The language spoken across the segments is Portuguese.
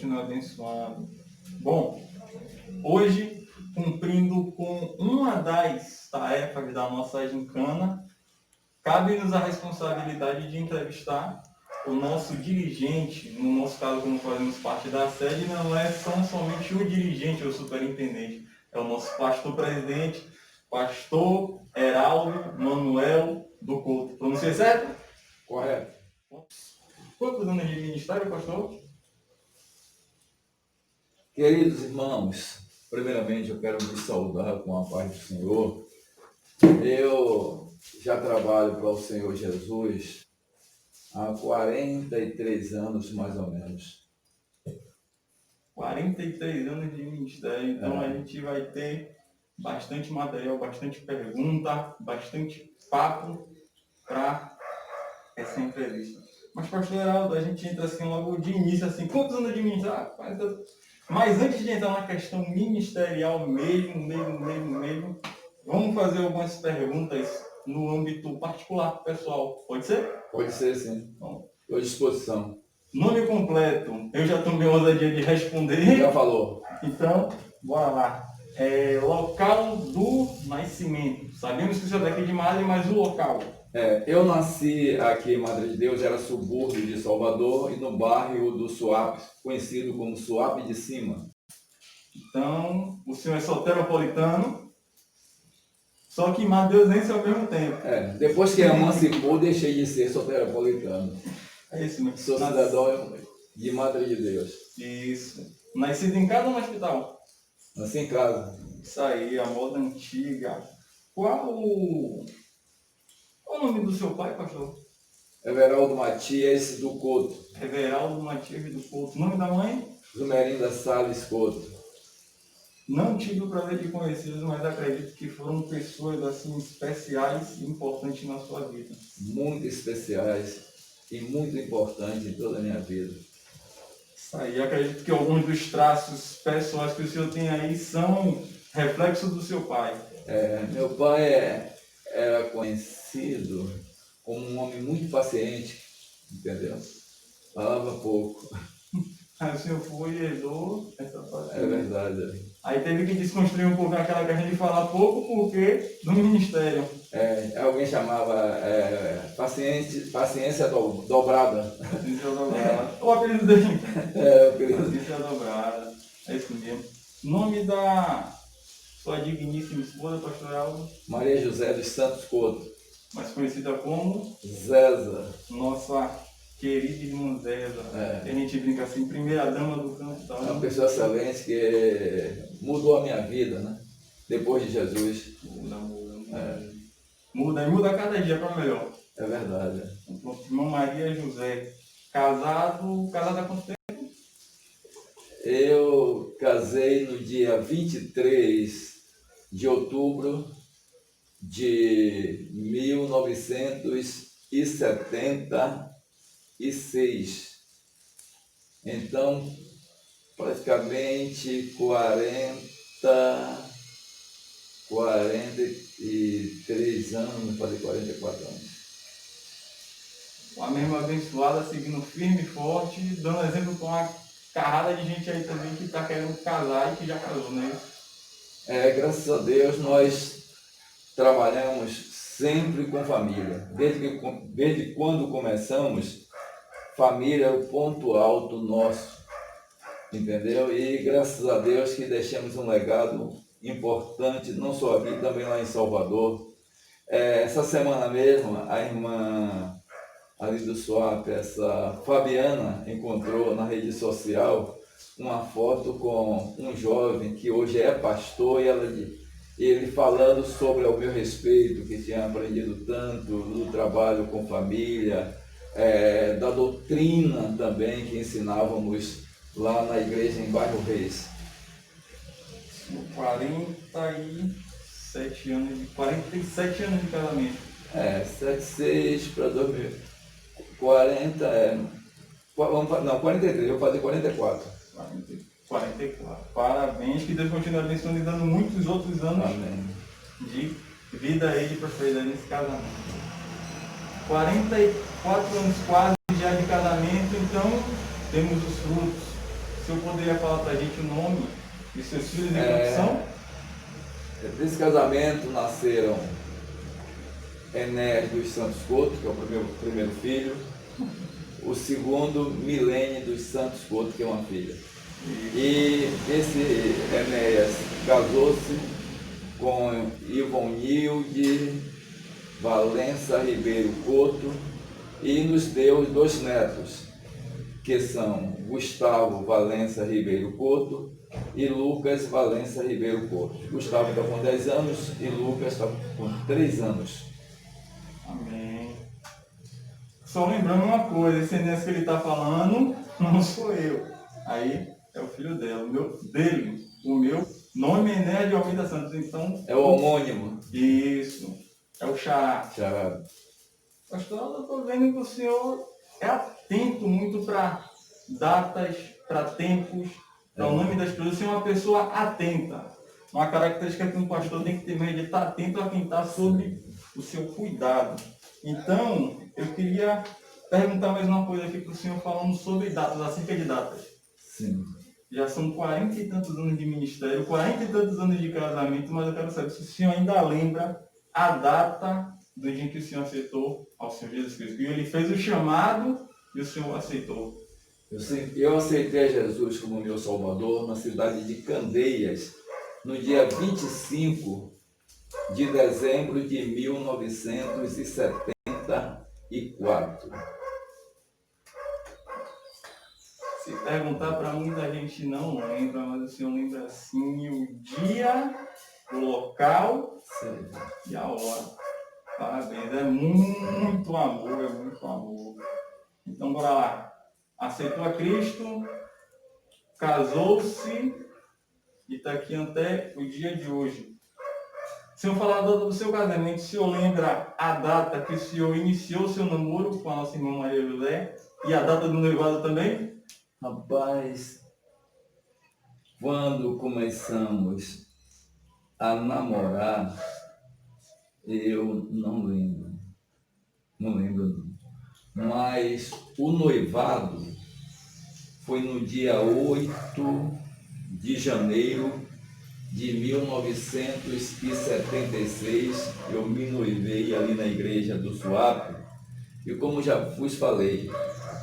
continue abençoando. Bom, hoje, cumprindo com uma das tarefas da nossa gincana, cabe-nos a responsabilidade de entrevistar o nosso dirigente. No nosso caso, como fazemos parte da sede, não é somente o dirigente ou o superintendente, é o nosso pastor-presidente, pastor Heraldo Manuel do Couto. Pronunciei certo? Correto. Quantos anos de ministério, pastor? Queridos irmãos, primeiramente eu quero me saudar com a paz do Senhor. Eu já trabalho para o Senhor Jesus há 43 anos, mais ou menos. 43 anos de ministério, então a gente vai ter bastante material, bastante pergunta, bastante papo para essa entrevista. Mas, pastor Heraldo, a gente entra assim logo de início, assim, quantos anos de ministério? Mas antes de entrar na questão ministerial mesmo, vamos fazer algumas perguntas no âmbito particular, pessoal. Pode ser? Pode ser, sim. Estou à disposição. Nome completo, eu já tomei a ousadia de responder. Já falou. Então, bora lá. Local do nascimento. Sabemos que o senhor é daqui de Madre, mas o local? Eu nasci aqui em Madre de Deus, era subúrbio de Salvador, e no bairro do Suape, conhecido como Suape de Cima. Então, o senhor é soteropolitano, só que madeusense ao mesmo tempo. Depois que emancipou, deixei de ser soteropolitano. É isso mesmo. Sou cidadão de Madre de Deus. Isso. Nascido em casa ou no hospital? Nasci em casa. Isso aí, a moda antiga. Qual o nome do seu pai, pastor? Everaldo Matias do Couto. Everaldo Matias do Couto. Nome da mãe? Zumerinda Salles Couto. Não tive o prazer de conhecê-los, mas acredito que foram pessoas assim especiais e importantes na sua vida. Muito especiais e muito importantes em toda a minha vida. Isso aí, acredito que alguns dos traços pessoais que o senhor tem aí são reflexos do seu pai. Meu pai era conhecido como um homem muito paciente, entendeu? Falava pouco. Aí o senhor foi e herdou essa paciência. É verdade. Aí teve que desconstruir um pouco aquela questão de falar pouco, porque do ministério. Alguém chamava paciência dobrada. Paciência dobrada. O apelido dele. O apelido. Paciência dobrada. É isso mesmo. Nome da sua digníssima esposa, pastor Heraldo? Maria José dos Santos Couto. Mais conhecida como? Zéza. Nossa querida irmã Zéza. A gente brinca assim, primeira dama do canto. Tá? É uma pessoa excelente que mudou a minha vida, né? Depois de Jesus. Muda e muda cada dia para melhor. É verdade. Irmã Maria José. Casada há quanto tempo? Eu casei no dia 23 de outubro de 1976. Então, praticamente 43 anos, fazer 44 anos. A mesma abençoada, seguindo firme e forte, dando exemplo para uma carrada de gente aí também que está querendo casar e que já casou, né? Graças a Deus nós trabalhamos sempre com família. Desde quando começamos, família é o ponto alto nosso, entendeu? E graças a Deus que deixamos um legado importante, não só aqui, também lá em Salvador. Essa semana mesmo, a irmã ali do Suape, essa Fabiana, encontrou na rede social uma foto com um jovem que hoje é pastor e ele falando sobre o meu respeito, que tinha aprendido tanto do trabalho com família, da doutrina também que ensinávamos lá na igreja em Bairro Reis. 47 anos de casamento. 76 para 2040, não, 43, eu vou fazer 44. 44. Parabéns, que Deus continue abençoando e dando muitos outros anos. Amém. De vida aí, de prosperidade nesse casamento. 44 anos quase já de casamento, então temos os frutos. senhor poderia falar para a gente o nome de seus filhos e quantos são? Desse casamento nasceram Enéas dos Santos Couto, que é o primeiro filho, o segundo Milene dos Santos Couto, que é uma filha. E esse Enéas casou-se com Ivonilde Valença Ribeiro Couto e nos deu 2 netos, que são Gustavo Valença Ribeiro Couto e Lucas Valença Ribeiro Couto. Gustavo está com 10 anos e Lucas está com 3 anos. Amém. Só lembrando uma coisa, esse Enéas que ele está falando não sou eu. Aí é o filho dela, o meu nome é Enéas de Almeida Santos, então... É o homônimo. Isso, é o xará. Xará. Pastor, eu estou vendo que o senhor é atento muito para datas, para tempos, para o nome das pessoas. Você é uma pessoa atenta. Uma característica que um pastor tem que ter mesmo, de estar atento a quem está sob o seu cuidado. Então, eu queria perguntar mais uma coisa aqui para o senhor, falando sobre datas, acerca de datas. Sim. Já são 40 e tantos anos de ministério, 40 e tantos anos de casamento, mas eu quero saber se o senhor ainda lembra a data do dia em que o senhor aceitou ao Senhor Jesus Cristo. E ele fez o chamado e o senhor aceitou. Eu aceitei a Jesus como meu Salvador na cidade de Candeias, no dia 25 de dezembro de 1974. Se perguntar para muita gente não lembra, mas o senhor lembra assim o dia, o local Sim. e a hora. Parabéns, é muito amor, é muito amor. Então bora lá. Aceitou a Cristo, casou-se e está aqui até o dia de hoje. Se eu falar do seu casamento, o senhor lembra a data que o senhor iniciou o seu namoro com a nossa irmã Maria José e a data do noivado também? Rapaz, quando começamos a namorar, eu não lembro. Não lembro. Mas o noivado foi no dia 8 de janeiro de 1976. Eu me noivei ali na igreja do Suape. E como já vos falei,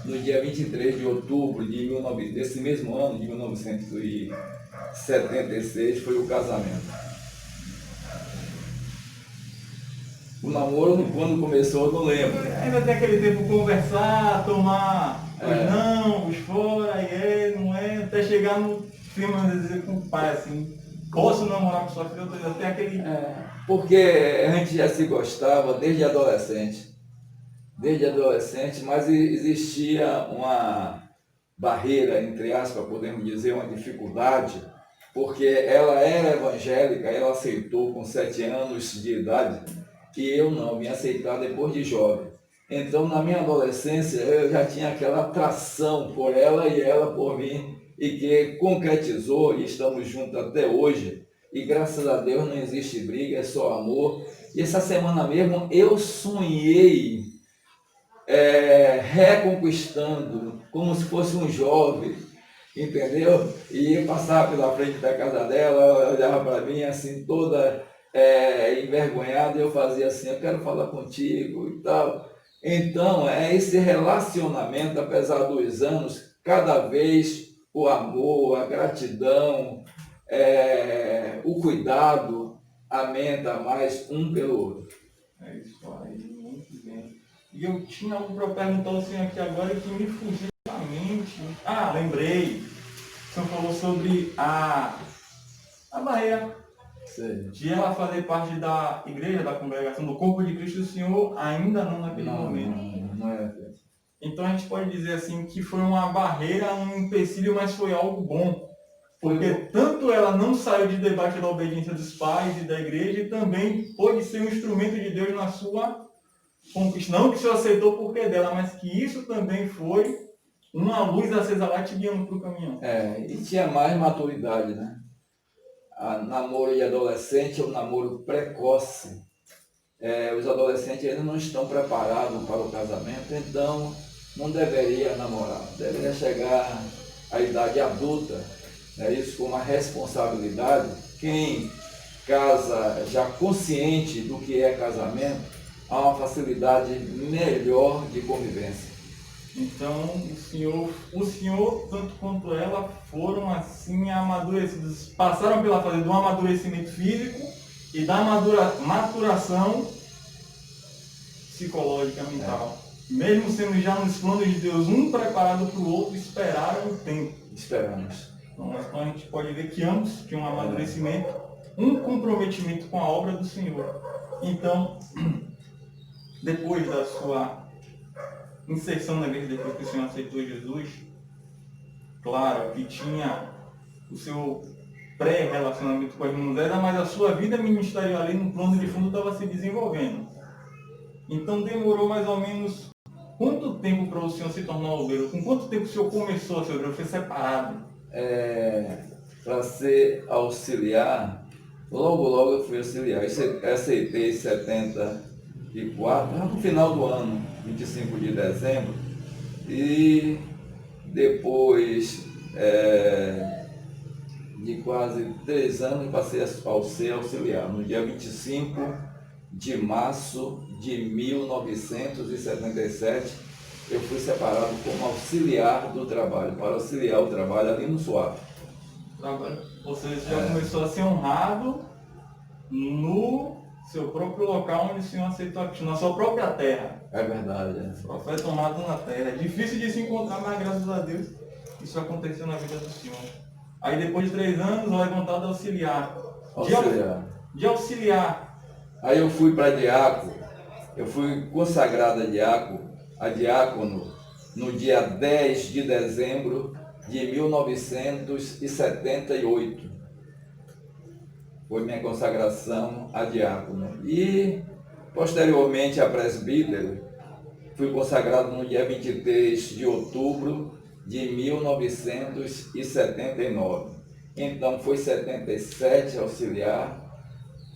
no dia 23 de outubro desse mesmo ano, de 1976, foi o casamento. O namoro, quando começou, eu não lembro. Ainda tem aquele tempo conversar, tomar os não, os fora, e não é, até chegar no clima de dizer com o pai, assim, posso namorar com sua filha, até aquele... Porque a gente já se gostava desde adolescente, mas existia uma barreira, entre aspas, podemos dizer, uma dificuldade, porque ela era evangélica, ela aceitou com 7 anos de idade, e eu não, me aceitar depois de jovem. Então, na minha adolescência, eu já tinha aquela atração por ela e ela por mim, e que concretizou, e estamos juntos até hoje, e graças a Deus não existe briga, é só amor. E essa semana mesmo eu sonhei reconquistando, como se fosse um jovem, entendeu? E passava pela frente da casa dela, ela olhava para mim assim, toda envergonhada, e eu fazia assim, eu quero falar contigo e tal. Então, esse relacionamento, apesar dos anos, cada vez o amor, a gratidão, o cuidado aumenta mais um pelo outro. É isso aí, muito bem. E eu tinha algo para perguntar ao senhor aqui agora que me fugiu da mente. Ah, lembrei. O senhor falou sobre a barreira. Sim. De ela fazer parte da igreja, da congregação, do corpo de Cristo, o senhor ainda não naquele momento. Não é. Então a gente pode dizer assim que foi uma barreira, um empecilho, mas foi algo bom. Porque tanto ela não saiu de debaixo da obediência dos pais e da igreja, e também pôde ser um instrumento de Deus na sua conquista. Não que o senhor aceitou porque é dela, mas que isso também foi uma luz acesa lá te guiando para o caminhão. E tinha mais maturidade, né? A namoro de adolescente é um namoro precoce. Os adolescentes ainda não estão preparados para o casamento, então não deveria namorar. Deveria chegar a idade adulta, né, isso com uma responsabilidade. Quem casa já consciente do que é casamento, há uma facilidade melhor de convivência. Então, o senhor, tanto quanto ela, foram assim amadurecidos, passaram pela fase do amadurecimento físico e da maturação psicológica, mental. Mesmo sendo já nos planos de Deus, um preparado para o outro, esperaram o tempo. Esperamos. Então a gente pode ver que ambos tinham um amadurecimento, um comprometimento com a obra do Senhor. Então, depois da sua inserção na igreja, depois que o Senhor aceitou Jesus, claro que tinha o seu pré-relacionamento com a irmã Zélia, mas a sua vida ministerial ali no plano de fundo estava se desenvolvendo. Então demorou mais ou menos quanto tempo para o senhor se tornar obreiro? Com quanto tempo o senhor começou a ser obreiro? Foi separado? Para ser auxiliar, logo eu fui auxiliar. Eu aceitei em 74, no final do ano, 25 de dezembro, e depois de quase 3 anos passei a ser auxiliar. No dia 25 de março de 1977, eu fui separado como auxiliar do trabalho, para auxiliar o trabalho ali no SWAP. Ou seja, você já começou a ser honrado no seu próprio local onde o Senhor aceitou a Cristo, na sua própria terra. É verdade. Profeta honrado na terra. É difícil de se encontrar, mas graças a Deus isso aconteceu na vida do Senhor. Aí depois de 3 anos, levantado a auxiliar. De auxiliar. Aí eu fui para diácono. Eu fui consagrado a diácono no dia 10 de dezembro de 1978. Foi minha consagração a diácono. E, posteriormente, a presbítero, fui consagrado no dia 23 de outubro de 1979. Então, foi 77 auxiliar,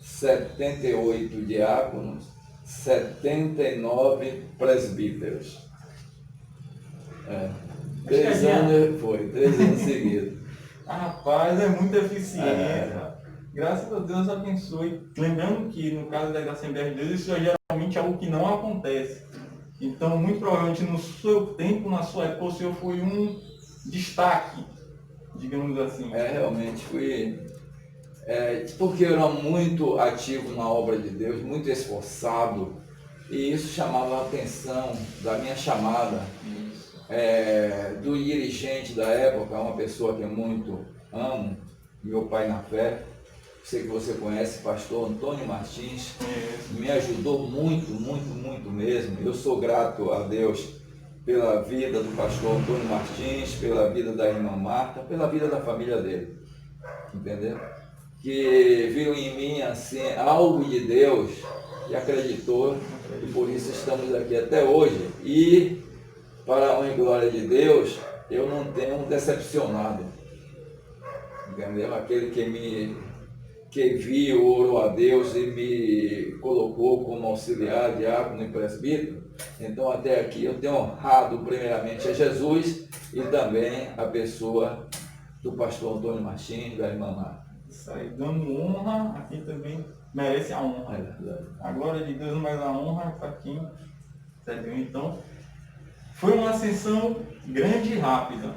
78 diáconos, 79 presbíteros. 3 anos seguidos. Rapaz, é muito eficiente. Graças a Deus abençoe. Lembrando que no caso da Assembleia de Deus, isso é geralmente algo que não acontece. Então, muito provavelmente no seu tempo, na sua época, o senhor foi um destaque, digamos assim. Realmente fui. Porque eu era muito ativo na obra de Deus, muito esforçado, e isso chamava a atenção da minha chamada. Do dirigente da época, uma pessoa que eu muito amo, meu pai na fé, sei que você conhece, pastor Antônio Martins, me ajudou muito, muito, muito mesmo. Eu sou grato a Deus pela vida do pastor Antônio Martins, pela vida da irmã Marta, pela vida da família dele, entendeu? Que viram em mim assim algo de Deus e acreditou, e por isso estamos aqui até hoje. E para a honra e glória de Deus, eu não tenho decepcionado, entendeu? Aquele que viu, orou a Deus e me colocou como auxiliar, diácono e presbítero. Então até aqui eu tenho honrado primeiramente a Jesus e também a pessoa do pastor Antônio Martins, da irmã Marta. Isso aí, dando honra, aqui também merece a honra. A glória de Deus, mas a honra para quem serviu. Então, foi uma ascensão grande e rápida.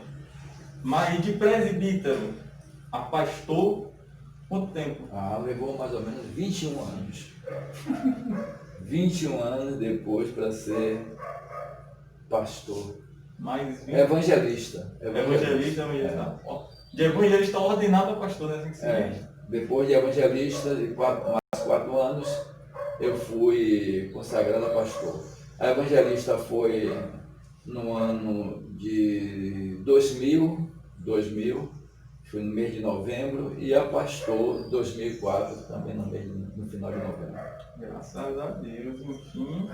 Mas de presbítero a pastor, quanto tempo? Levou mais ou menos 21 anos. 21 anos depois para ser pastor. Evangelista. De evangelista ordenado a pastor, né? Assim que se diz. Depois de evangelista, mais 4 anos, eu fui consagrado a pastor. A evangelista foi no ano de 2000, foi no mês de novembro, e a pastor 2004, também no final de novembro. Graças a Deus, no fim,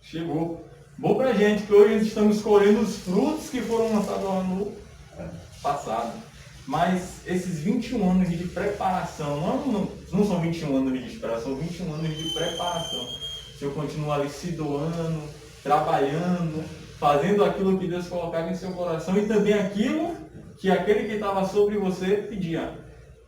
chegou. Bom pra gente que hoje estamos colhendo os frutos que foram lançados lá no passado. Mas esses 21 anos de preparação, não são 21 anos de espera, são 21 anos de preparação. O senhor continua ali se doando, trabalhando, fazendo aquilo que Deus colocava em seu coração e também aquilo que aquele que estava sobre você pedia.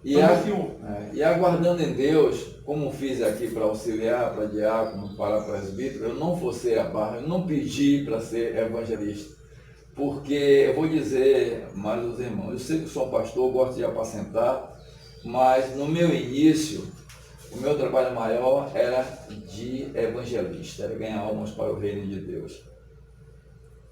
E, Então, Senhor, e aguardando em Deus, como fiz aqui para auxiliar, para diácono, para presbítero, eu não forcei a barra, eu não pedi para ser evangelista. Porque eu vou dizer, mais os irmãos, eu sei que sou um pastor, gosto de apacentar, mas no meu início, o meu trabalho maior era de evangelista, era ganhar almas para o reino de Deus.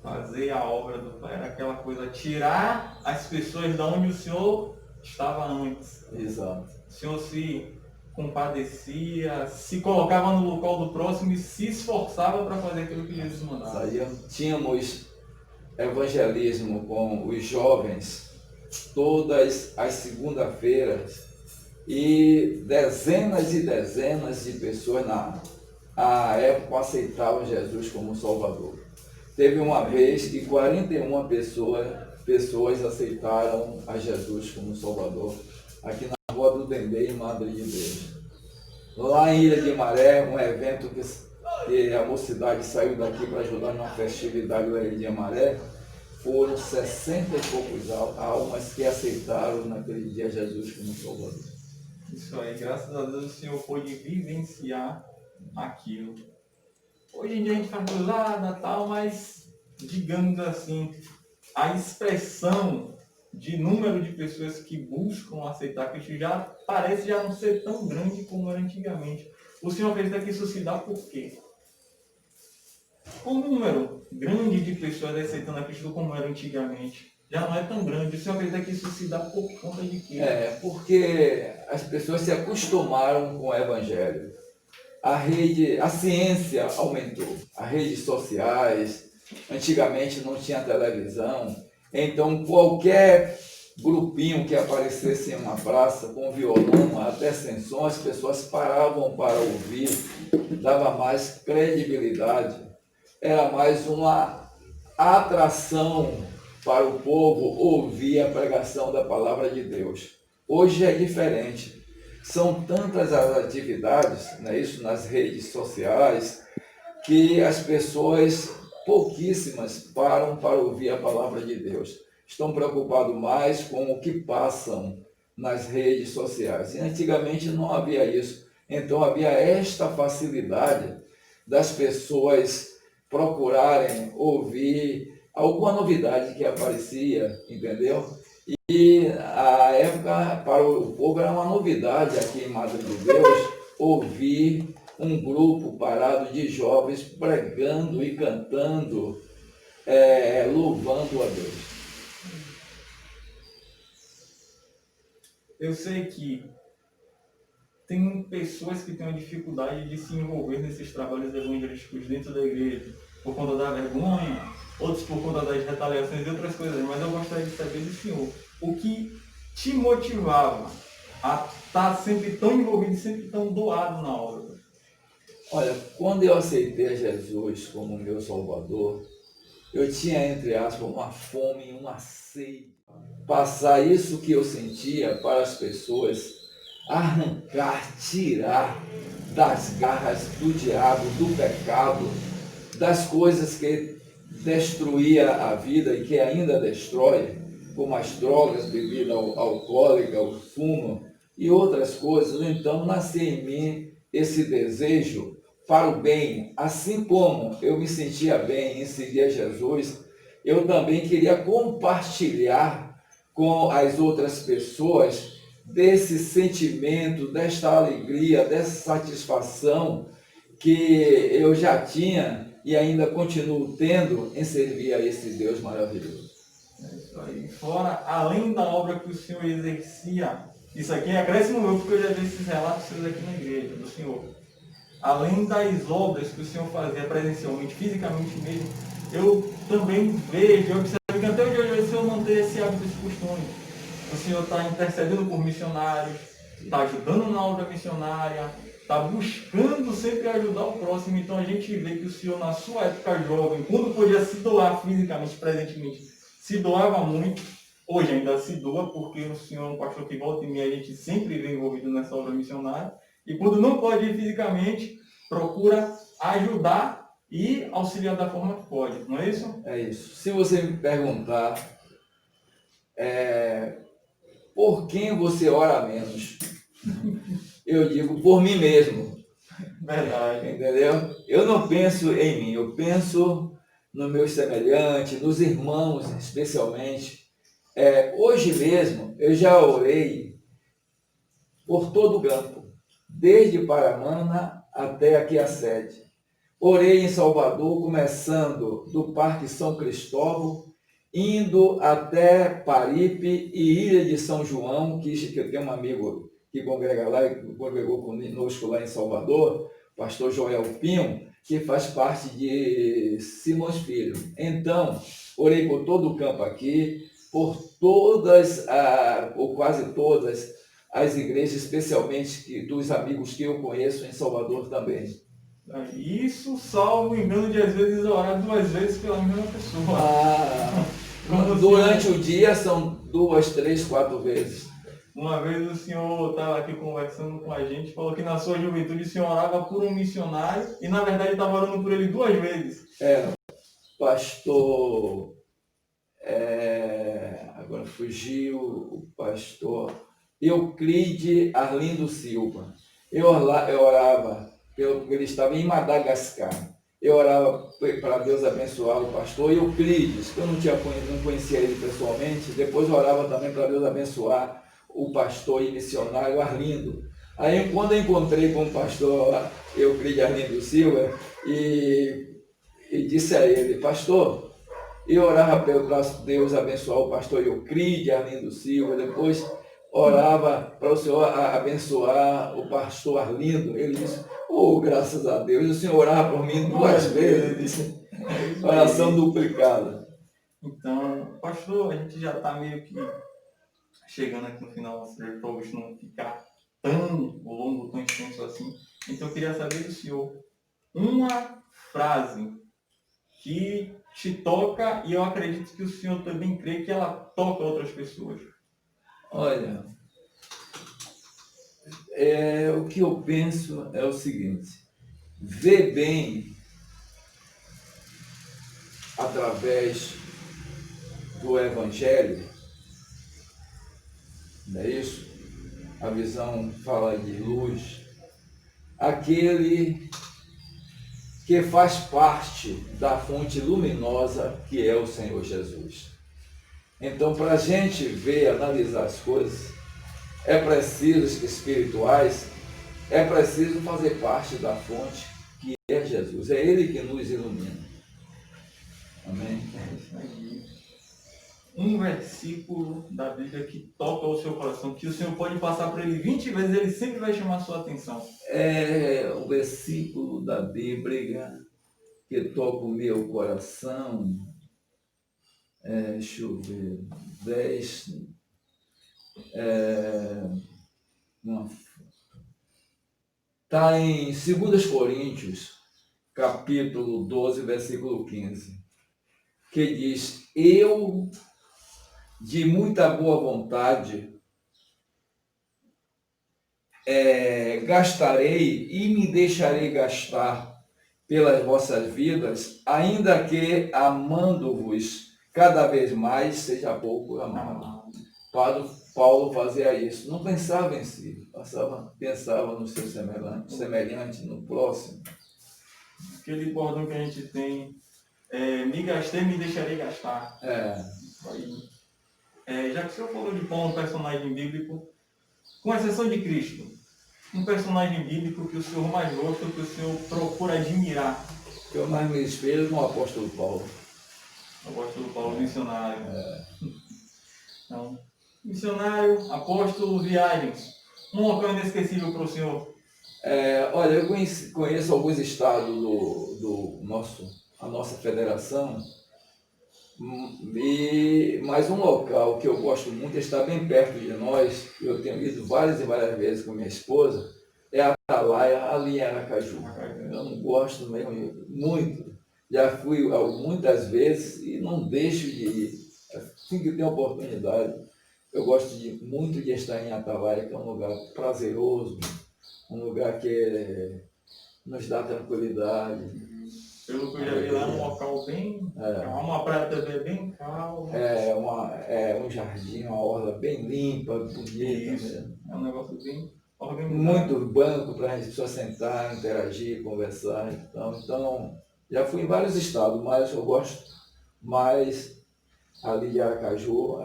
fazer a obra do Pai era aquela coisa, tirar as pessoas de onde o Senhor estava antes. Exato. O Senhor se compadecia, se colocava no local do próximo e se esforçava para fazer aquilo que Jesus mandava. Tínhamos evangelismo com os jovens todas as segundas-feiras e dezenas de pessoas na época aceitavam Jesus como Salvador. Teve uma vez que 41 pessoas aceitaram a Jesus como Salvador aqui na Rua do Dendê, em Madre de Deus. Lá em Ilha de Maré, um evento que a mocidade saiu daqui para ajudar na festividade da Ilha de Maré, foram 60 e poucos almas que aceitaram naquele dia Jesus como Salvador. Isso aí, graças a Deus o Senhor pôde vivenciar aquilo. Hoje em dia a gente faz cruzada e tal, mas digamos assim, a expressão de número de pessoas que buscam aceitar Cristo já parece já não ser tão grande como era antigamente. O Senhor acredita que isso se dá por quê? O número grande de pessoas aceitando a Cristo como era antigamente já não é tão grande. O Senhor acredita que isso se dá por conta de quê? Porque as pessoas se acostumaram com o Evangelho. A ciência aumentou, as redes sociais, antigamente não tinha televisão, então qualquer grupinho que aparecesse em uma praça com violão, até sem som, as pessoas paravam para ouvir, dava mais credibilidade, era mais uma atração para o povo ouvir a pregação da palavra de Deus. Hoje é diferente. São tantas as atividades, né, isso nas redes sociais, que as pessoas, pouquíssimas, param para ouvir a palavra de Deus. Estão preocupados mais com o que passam nas redes sociais. E antigamente não havia isso. Então havia esta facilidade das pessoas procurarem ouvir alguma novidade que aparecia, entendeu? E a época para o povo era uma novidade aqui em Madre de Deus ouvir um grupo parado de jovens pregando e cantando, louvando a Deus. Eu sei que tem pessoas que têm uma dificuldade de se envolver nesses trabalhos evangelísticos dentro da igreja, por conta da vergonha, outros por conta das retaliações e outras coisas, mas eu gostaria de saber do Senhor, o que te motivava a estar sempre tão envolvido, sempre tão doado na obra? Olha, quando eu aceitei a Jesus como meu Salvador, eu tinha, entre aspas, uma fome, uma sede. Passar isso que eu sentia para as pessoas, arrancar, tirar das garras do diabo, do pecado, das coisas que destruía a vida e que ainda destrói, como as drogas, bebida alcoólica, o fumo e outras coisas. Então nascia em mim esse desejo para o bem. Assim como eu me sentia bem em seguir a Jesus, eu também queria compartilhar com as outras pessoas desse sentimento, desta alegria, dessa satisfação que eu já tinha e ainda continuo tendo em servir a esse Deus maravilhoso. É isso aí. Fora, além da obra que o Senhor exercia, isso aqui é acréscimo meu, porque eu já vi esses relatos seus aqui na igreja, do Senhor. Além das obras que o Senhor fazia presencialmente, fisicamente mesmo, eu também vejo, observo que até o dia de hoje o Senhor mantém esse hábito, esse costume. O Senhor está intercedendo por missionários, está ajudando na obra missionária, está buscando sempre ajudar o próximo. Então a gente vê que o Senhor, na sua época jovem, quando podia se doar fisicamente, presentemente, se doava muito. Hoje ainda se doa, porque o Senhor é um pastor que volta e meia, a gente sempre vem envolvido nessa obra missionária. E quando não pode ir fisicamente, procura ajudar e auxiliar da forma que pode, não é isso? É isso. Se você me perguntar, por quem você ora menos? Eu digo, por mim mesmo. Verdade. Entendeu? Eu não penso em mim, eu penso nos meus semelhantes, nos irmãos especialmente. Hoje mesmo eu já orei por todo o campo, desde Paramana até aqui a sede. Orei em Salvador, começando do Parque São Cristóvão, indo até Paripe e Ilha de São João, que eu tenho um amigo que congrega lá, e congregou conosco lá em Salvador, pastor Joel Pinho, que faz parte de Simões Filho. Então, orei por todo o campo aqui, por todas, ou quase todas, as igrejas, especialmente dos amigos que eu conheço em Salvador também. Isso, salvo engano de às vezes orar 2 vezes pela mesma pessoa. Durante o dia são 2, 3, 4 vezes. Uma vez o senhor estava aqui conversando com a gente, falou que na sua juventude o senhor orava por um missionário e na verdade estava orando por ele 2 vezes. Pastor, agora fugiu o pastor Euclide Arlindo Silva. Eu orava, ele estava em Madagascar. Eu orava para Deus abençoar o pastor Euclides, que eu não conhecia ele pessoalmente. Depois eu orava também para Deus abençoar o pastor e missionário Arlindo. Aí, quando eu encontrei com o pastor Euclides Arlindo Silva, e disse a ele, pastor, eu orava para Deus abençoar o pastor Euclides Arlindo Silva, depois orava para o Senhor abençoar o pastor Arlindo. Ele disse, graças a Deus, o Senhor orava por mim 2 vezes. Oração duplicada. Então, pastor, a gente já está meio que chegando aqui no final, para o bicho não ficar tão longo, tão extenso assim. Então eu queria saber do senhor uma frase que te toca, e eu acredito que o senhor também crê que ela toca outras pessoas. Olha, o que eu penso é o seguinte: vê bem através do Evangelho, não é isso? A visão fala de luz, aquele que faz parte da fonte luminosa que é o Senhor Jesus. Então, para a gente ver, analisar as coisas, é preciso, espirituais, é preciso fazer parte da fonte que é Jesus. É Ele que nos ilumina. Amém? É isso aí. Um versículo da Bíblia que toca o seu coração, que o Senhor pode passar para ele 20 vezes, ele sempre vai chamar a sua atenção. É o versículo da Bíblia que toca o meu coração. Deixa eu ver. 10. Está em 2 Coríntios, capítulo 12, versículo 15, que diz: eu, de muita boa vontade, gastarei e me deixarei gastar pelas vossas vidas, ainda que amando-vos cada vez mais seja pouco amado. Paulo fazia isso, não pensava em si, pensava no seu semelhante, no próximo. Aquele bordão que a gente tem, me gastei, me deixarei gastar. Já que o senhor falou de Paulo, um personagem bíblico, com exceção de Cristo, um personagem bíblico que o senhor mais gosta, que o senhor procura admirar? Eu mais me espelho no apóstolo Paulo. O apóstolo Paulo, missionário. Então, missionário, apóstolo, viagens. Um local inesquecível para o senhor? Olha, eu conheço alguns estados a nossa federação, mas um local que eu gosto muito, está bem perto de nós, eu tenho ido várias e várias vezes com minha esposa, é a Atalaia, ali em Aracaju. Eu não gosto mesmo, muito. Já fui muitas vezes e não deixo de ir. Assim que tenho oportunidade, eu gosto muito de estar em Atalaia, que é um lugar prazeroso, um lugar que nos dá tranquilidade. Pelo que eu já vi lá, é um local bem calmo, uma praia também bem calma. É um jardim, uma orla bem limpa, bonita Isso. mesmo. É um negócio bem organizado. Muito banco para as pessoas sentar, interagir, conversar. Então, já fui em vários estados, mas eu gosto mais ali de Aracaju,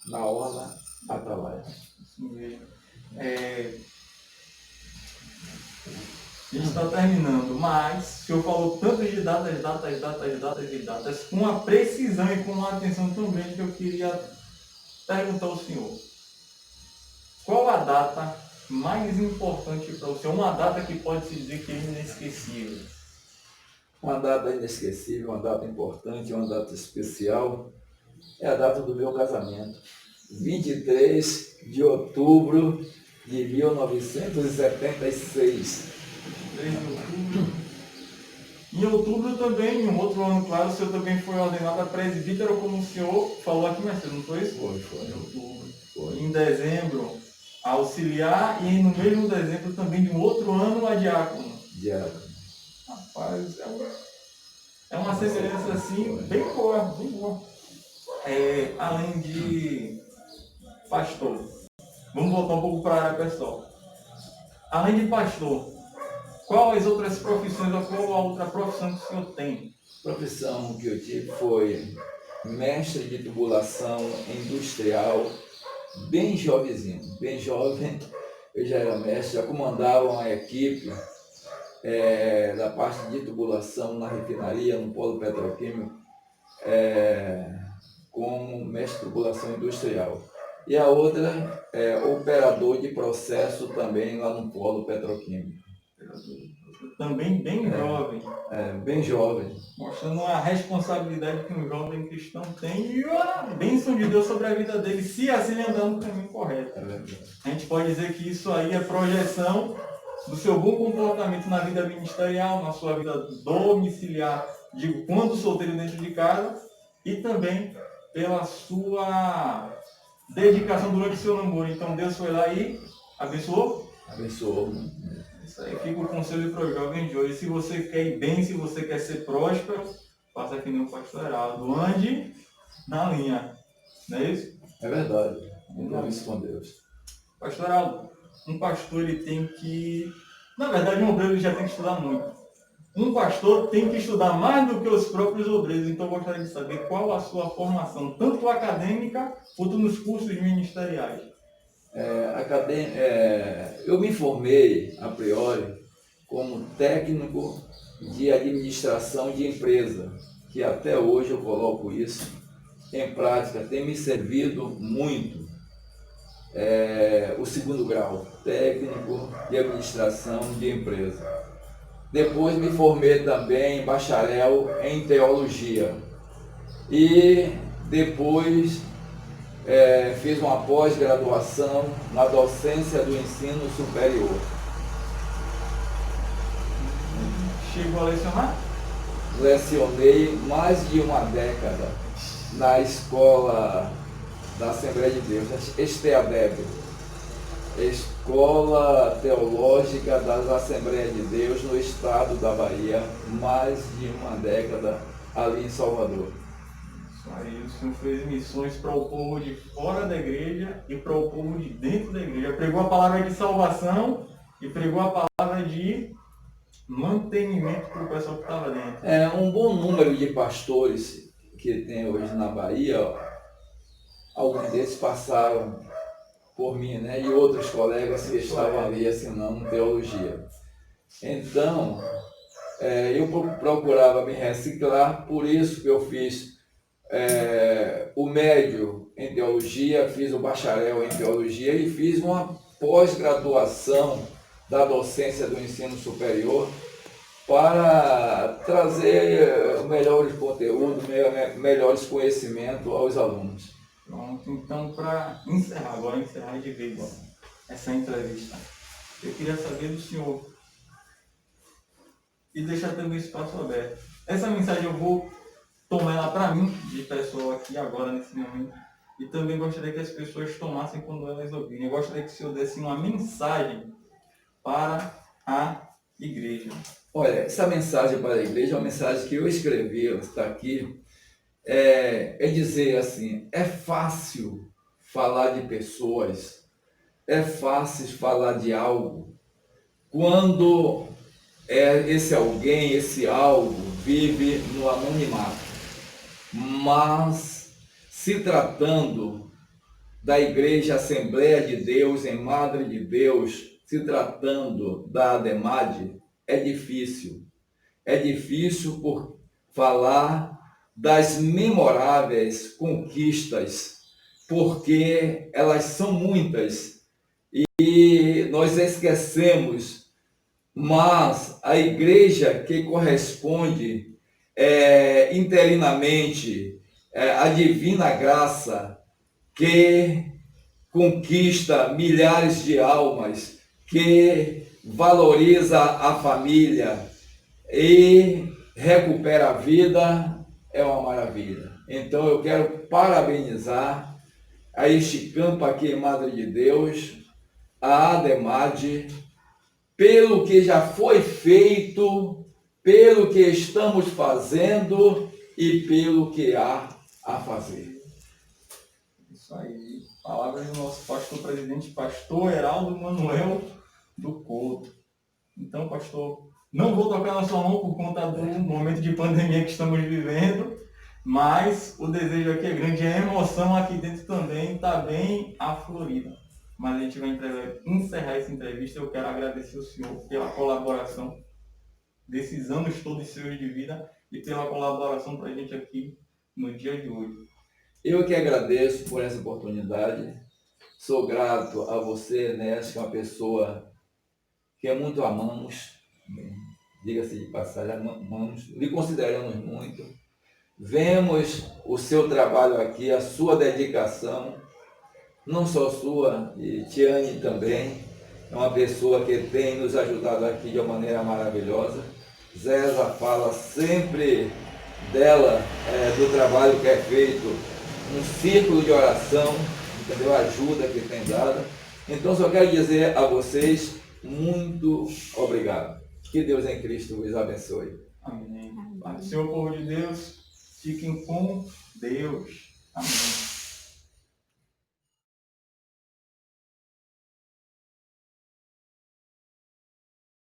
na orla Atalaia. Isso mesmo. A gente está terminando, mas o senhor falou tanto de datas, com uma precisão e com uma atenção tão grande que eu queria perguntar ao senhor. Qual a data mais importante para o senhor? Uma data que pode se dizer que é inesquecível. Uma data inesquecível, uma data importante, uma data especial, é a data do meu casamento. 23 de outubro de 1976. 3 de outubro. Em outubro também, em um outro ano, claro, o senhor também foi ordenado a presbítero, como o senhor falou aqui mais cedo, não foi isso? Foi. Em outubro. Foi. Em dezembro, auxiliar, e no mesmo dezembro também de um outro ano, a diácono. Diácono. Rapaz, é uma semelhança assim, bem boa, bem boa. Além de pastor, vamos voltar um pouco para a área pessoal. Além de pastor, qual as outras profissões, ou qual a outra profissão que o senhor tem? A profissão que eu tive foi mestre de tubulação industrial, bem jovenzinho, bem jovem. Eu já era mestre, já comandava uma equipe da parte de tubulação na refinaria, no polo petroquímico, como mestre de tubulação industrial. E a outra é operador de processo também lá no polo petroquímico. Também bem jovem. Bem jovem. Mostrando a responsabilidade que um jovem cristão tem e a bênção de Deus sobre a vida dele, se assim ele andar no caminho correto. A gente pode dizer que isso aí é projeção do seu bom comportamento na vida ministerial, na sua vida domiciliar, digo, quando solteiro dentro de casa, e também pela sua dedicação durante o seu namoro. Então Deus foi lá e abençoou? Abençoou. Isso aí fica o conselho para os jovens de hoje. Se você quer ir bem, se você quer ser próspero, faça que nem o pastor Heraldo. Ande na linha. Não é isso? É verdade. Compromisso com Deus. Pastor Heraldo, um pastor ele tem que... Na verdade, um obreiro já tem que estudar muito. Um pastor tem que estudar mais do que os próprios obreiros. Então, eu gostaria de saber qual a sua formação, tanto acadêmica quanto nos cursos ministeriais. Eu me formei, a priori, como técnico de administração de empresa, que até hoje eu coloco isso em prática, tem me servido muito. O segundo grau, técnico de administração de empresa. Depois me formei também em bacharel em teologia. E depois fiz uma pós-graduação na docência do ensino superior. Chegou a lecionar? Lecionei mais de uma década na escola da Assembleia de Deus, ESTEADEB, Escola Teológica das Assembleias de Deus no estado da Bahia, mais de uma década ali em Salvador. Isso aí, o senhor fez missões para o povo de fora da igreja e para o povo de dentro da igreja. Pregou a palavra de salvação e pregou a palavra de mantenimento para o pessoal que estava dentro. Um bom número de pastores que tem hoje na Bahia, alguns deles passaram por mim, né? E outros colegas que estavam ali assinando teologia. Então, eu procurava me reciclar, por isso que eu fiz o médio em teologia, fiz o bacharel em teologia e fiz uma pós-graduação da docência do ensino superior para trazer melhores conteúdos, melhores conhecimentos aos alunos. Pronto, então para encerrar de vez essa entrevista, eu queria saber do senhor e deixar também o espaço aberto. Essa mensagem eu vou tomar ela para mim, de pessoa aqui agora nesse momento, e também gostaria que as pessoas tomassem quando elas ouvirem. Eu gostaria que o senhor desse uma mensagem para a igreja. Olha, essa mensagem para a igreja é uma mensagem que eu escrevi, ela está aqui, é dizer assim, é fácil falar de pessoas, é fácil falar de algo, quando esse alguém, esse algo, vive no anonimato. Mas, se tratando da Igreja Assembleia de Deus, em Madre de Deus, se tratando da ADEMAD, é difícil. É difícil por falar das memoráveis conquistas, porque elas são muitas e nós esquecemos, mas a igreja que corresponde interinamente a divina graça que conquista milhares de almas, que valoriza a família e recupera a vida, é uma maravilha. Então eu quero parabenizar a este campo aqui, Madre de Deus, a ADEMAD, pelo que já foi feito, pelo que estamos fazendo e pelo que há a fazer. Isso aí. Palavras do nosso pastor presidente, pastor Heraldo Manuel do Couto. Então, pastor, não vou tocar na sua mão por conta do momento de pandemia que estamos vivendo, mas o desejo aqui é grande, a emoção aqui dentro também está bem aflorida. Mas a gente vai encerrar essa entrevista. Eu quero agradecer o senhor pela colaboração desses anos todos seus de vida e pela colaboração para a gente aqui no dia de hoje. Eu que agradeço por essa oportunidade. Sou grato a você, Nés, que é uma pessoa que muito amamos, diga-se de passagem, amamos, lhe consideramos muito. Vemos o seu trabalho aqui, a sua dedicação, não só sua, e Tiane também, é uma pessoa que tem nos ajudado aqui de uma maneira maravilhosa. Zéza fala sempre dela, do trabalho que é feito, um círculo de oração, entendeu? A ajuda que tem dado. Então, só quero dizer a vocês, muito obrigado. Que Deus em Cristo vos abençoe. Amém. Senhor povo de Deus, fiquem com Deus. Amém.